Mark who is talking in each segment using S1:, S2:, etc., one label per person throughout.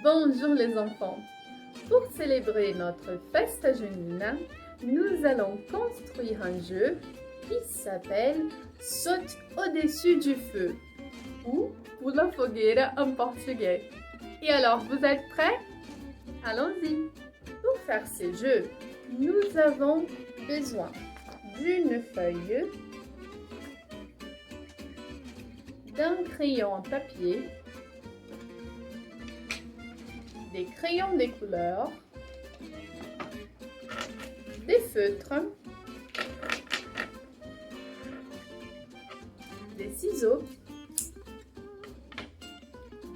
S1: Bonjour les enfants. Pour célébrer notre festa junina, nous allons construire un jeu qui s'appelle Saute au-dessus du feu ou Pula fogueira en portugais. Et alors, vous êtes prêts? Allons-y. Pour faire ce jeu, nous avons besoin d'une feuille, d'un crayon en papier, des crayons de couleur, des feutres, des ciseaux,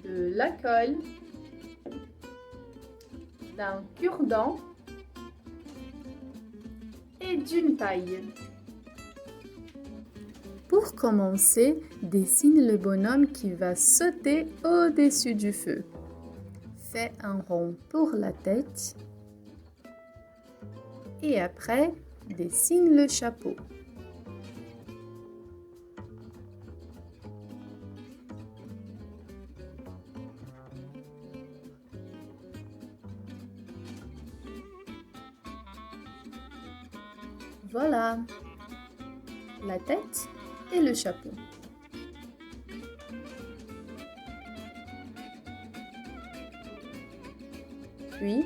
S1: de la colle, d'un cure-dent et d'une paille. Pour commencer, dessine le bonhomme qui va sauter au-dessus du feu. Fais un rond pour la tête et après, dessine le chapeau. Voilà, la tête et le chapeau. Puis,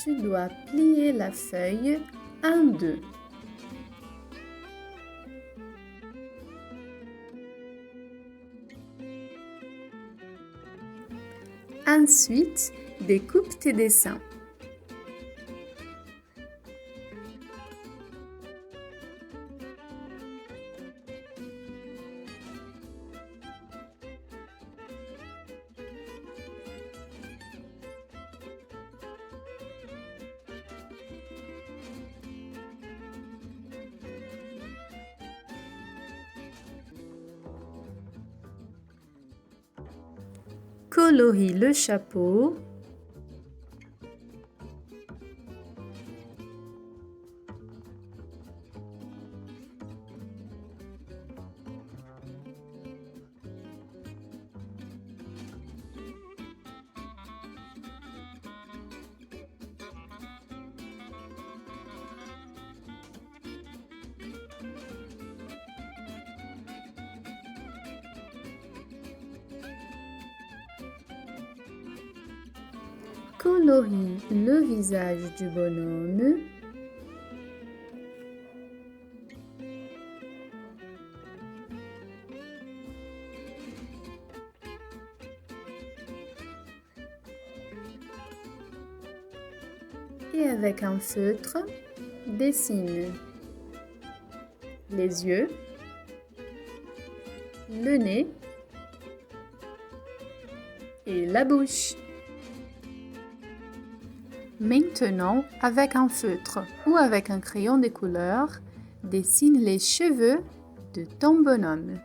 S1: tu dois plier la feuille en deux. Ensuite, découpe tes dessins. Colorie le chapeau. Colorie le visage du bonhomme. Et avec un feutre, dessine les yeux, le nez et la bouche. Maintenant, avec un feutre ou avec un crayon de couleur, dessine les cheveux de ton bonhomme.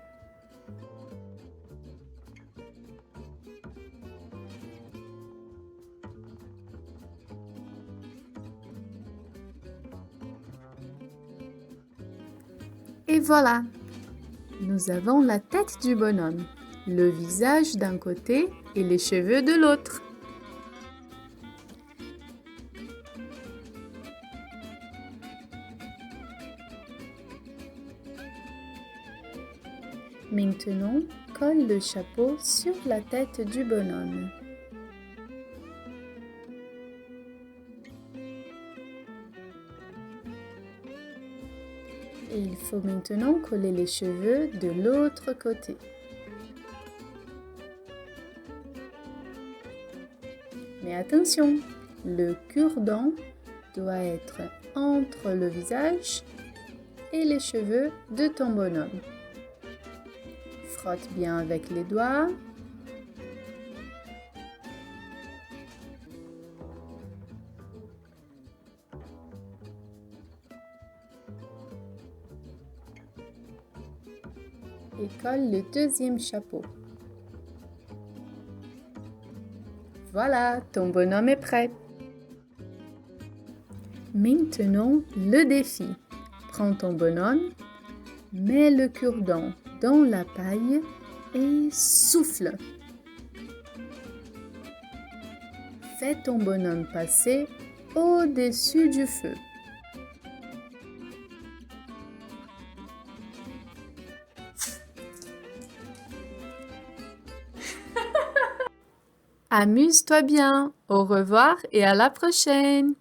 S1: Et voilà, nous avons la tête du bonhomme, le visage d'un côté et les cheveux de l'autre. Maintenant, colle le chapeau sur la tête du bonhomme. Et il faut maintenant coller les cheveux de l'autre côté. Mais attention, le cure-dent doit être entre le visage et les cheveux de ton bonhomme. Frotte bien avec les doigts. Et colle le deuxième chapeau. Voilà, ton bonhomme est prêt. Maintenant, le défi. Prends ton bonhomme, mets le cure-dent dans la paille et souffle. Fais ton bonhomme passer au-dessus du feu. Amuse-toi bien. Au revoir et à la prochaine.